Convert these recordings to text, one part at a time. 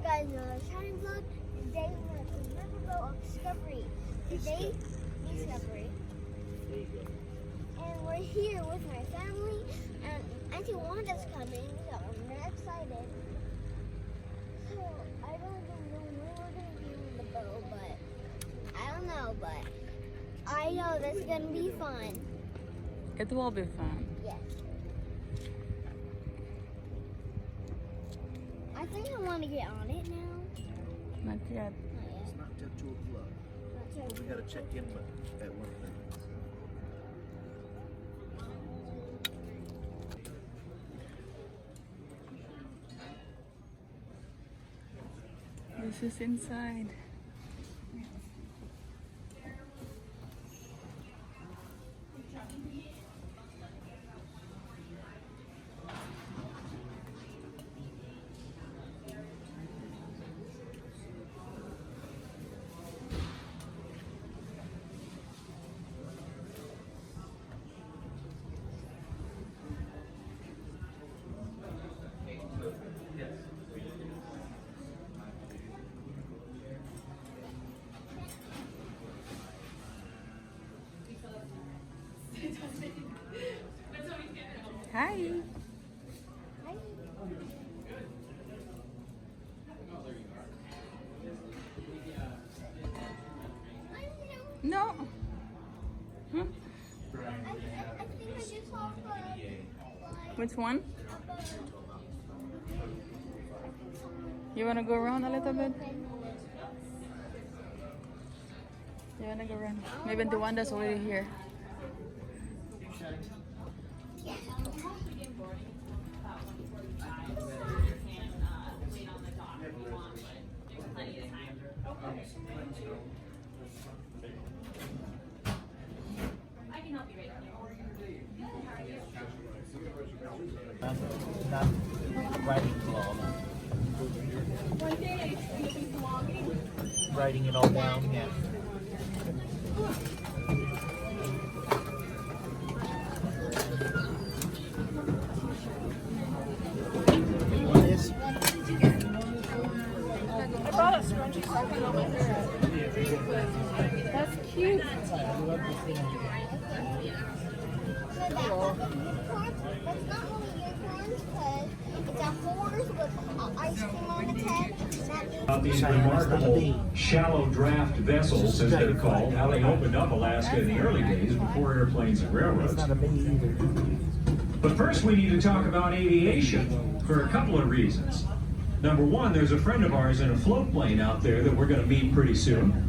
guys, Shyann vlog. Today we're at the RiverBoat of Discovery. Today, Discovery. And we're here with my family, and Auntie Wanda's coming, so I'm very excited. So, I don't know when we're going to be on the boat, but I don't know, but I know this is going to be fun. It will be fun. Yes. I think I want to get on it now. Not yet. It's not till 2 o'clock. Not We gotta check in at 1 o'clock. This is inside. Hi. Hi. No. Huh? I think I just saw Which one? You wanna go around a little bit? You wanna go around? Maybe the one that's already here. Not writing vlog. Writing it all down, yeah. This? I bought a scrunchie so I can hold my hair up. That's cute. That's not really unicorns because it's a horse with ice cream on its head. These remarkable shallow draft vessels, as they're called, how they opened up Alaska in the early days before airplanes and railroads. Not a me either. But first we need to talk about aviation for a couple of reasons. Number one, there's a friend of ours in a float plane out there that we're going to meet pretty soon.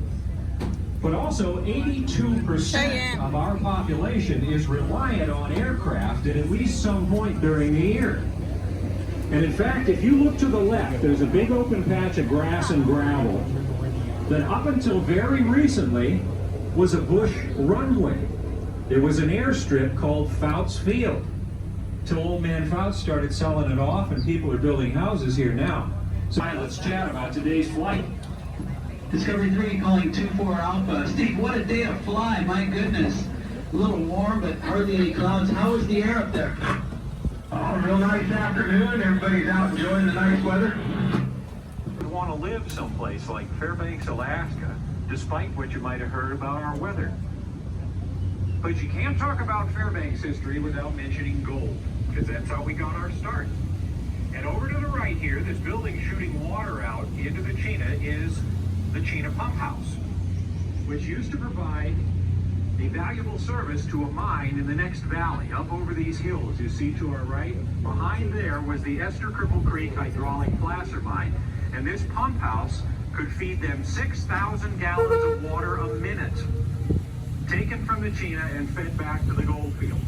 But also, 82% of our population is reliant on aircraft at least some point during the year. And in fact, if you look to the left, there's a big open patch of grass and gravel that up until very recently was a bush runway. It was an airstrip called Fouts Field. Till old man Fouts started selling it off and people are building houses here now. So let's chat about today's flight. Discovery 3 calling 24 Alpha. Steve, what a day to fly, my goodness. A little warm, but hardly any clouds. How is the air up there? Oh, real nice afternoon. Everybody's out enjoying the nice weather. We want to live someplace like Fairbanks, Alaska, despite what you might have heard about our weather. But you can't talk about Fairbanks history without mentioning gold, because that's how we got our start. And over to the right here, this building shooting water out into the Chena is the Chena Pump House, which used to provide a valuable service to a mine in the next valley, up over these hills you see to our right. Behind there was the Esther Cripple Creek hydraulic placer mine, and this pump house could feed them 6,000 gallons of water a minute, taken from the Chena and fed back to the gold field.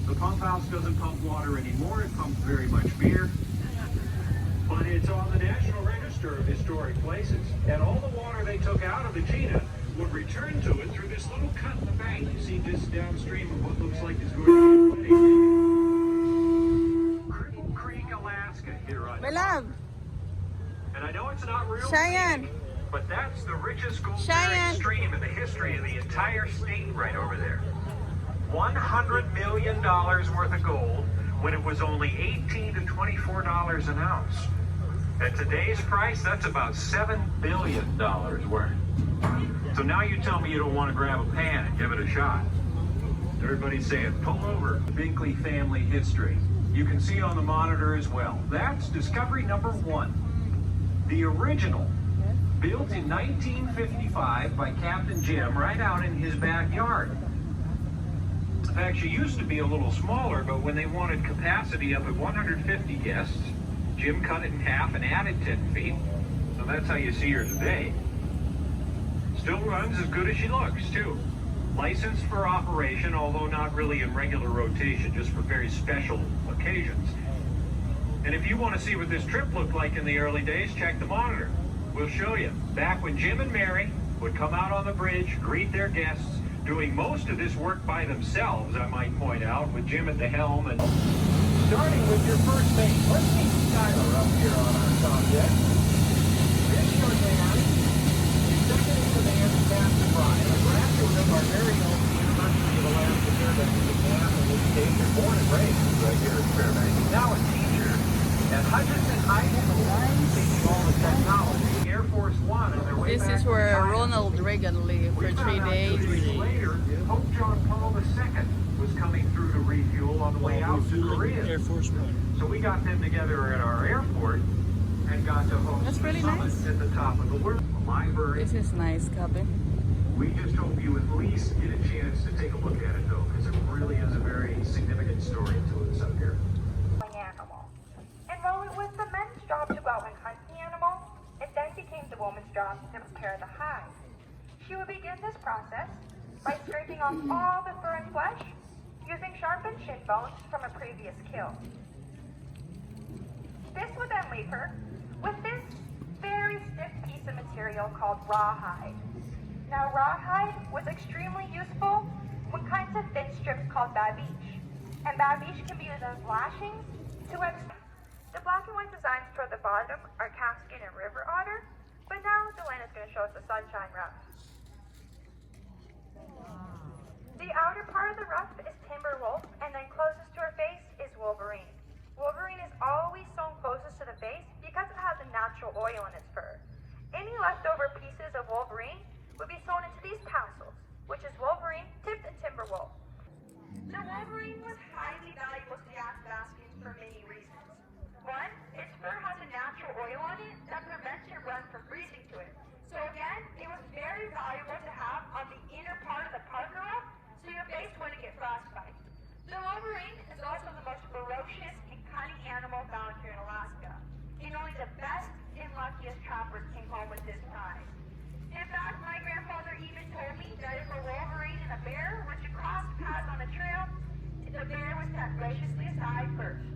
The pump house doesn't pump water anymore, it pumps very much beer, but it's on the National Register of Historic Places, and all the water they took out of the Chena would return to it through this little cut in the bank. You see just downstream of what looks like is going to be a wedding. Cripple Creek, Alaska. love. And I know it's not real, Shyann. but that's the richest gold Shyann. stream in the history of the entire state right over there. $100 million worth of gold when it was only $18 to $24 an ounce. At today's price, that's about $7 billion worth. So now you tell me you don't want to grab a pan and give it a shot. Everybody's saying, pull over. Binkley family history. You can see on the monitor as well. That's discovery number 1. The original, built in 1955 by Captain Jim right out in his backyard. In fact, she used to be a little smaller, but when they wanted capacity up at 150 guests, Jim cut it in half and added 10 feet. So that's how you see her today. Still runs as good as she looks, too. Licensed for operation, although not really in regular rotation, just for very special occasions. And if you want to see what this trip looked like in the early days, check the monitor. We'll show you. Back when Jim and Mary would come out on the bridge, greet their guests, doing most of this work by themselves, I might point out, with Jim at the helm. And starting with your first base, let's meet Skylar up here on our subject. This young man is second in command to Captain Brian, a graduate of our very own University of Alaska Fairbanks Exam in this state, and born and raised right here at Fairbanks. Now a teacher at Hutchinson High School, teaching all the technology. Air Force One on their way This back is from where China. Ronald Reagan lived for 3 days. 2 days later, Pope John Paul II was coming through to refuel on the way out to Korea. Air Force One. So we got them together at our airport and got to host That's really the summit nice. at the top of the world. A library. This is nice cabin. We just hope you at least get a chance to take a look at it, though, because it really is a very significant story to us up here. Animal. And while it was the men's job to go out and hunt the animal, it then became the woman's job to prepare the hide. She would begin this process by scraping off all the fur and flesh using sharpened shin bones from a previous kill. This would then leave her with this very stiff piece of material called rawhide. Now rawhide was extremely useful with kinds of thin strips called babiche. And babiche can be used as lashings to the black and white designs toward the bottom are calfskin and river otter, but now Delanna's going to show us the sunshine ruff. The outer part of the ruff is timber wolf, and then closest to her face is Wolverine. Wolverine is always sewn closest to the face because it has a natural oil in its fur. Any leftover pieces of Wolverine would be sewn into these tassels, which is Wolverine tipped and timber wolf. The Wolverine was highly valuable to the Athabascans for many reasons. One, its fur has a natural oil on it that prevents your run from freezing to it. So again, it was very valuable to have on the inner part of the parka ruff so your face wouldn't get frostbite. The Wolverine is also the most ferocious and cunning animal found here in Alaska. And only the best and luckiest trappers came home with this prize. In fact, my grandfather even told me that if a Wolverine and a bear were to cross paths on a trail, the bear would step graciously aside first.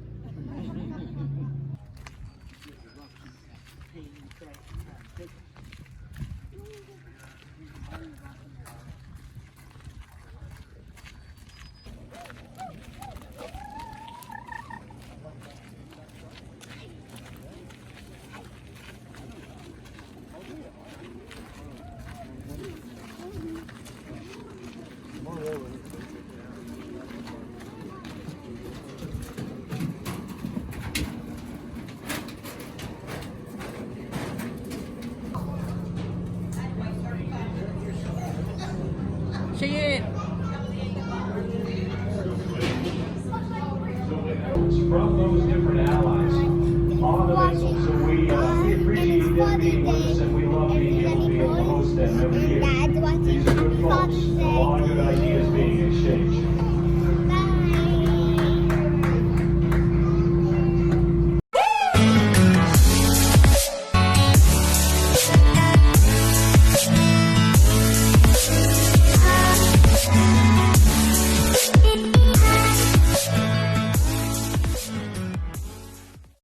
Shyann. From those different allies on the vessel, so we appreciate them being with us and we love being able to host them every year. These are good folks, a lot of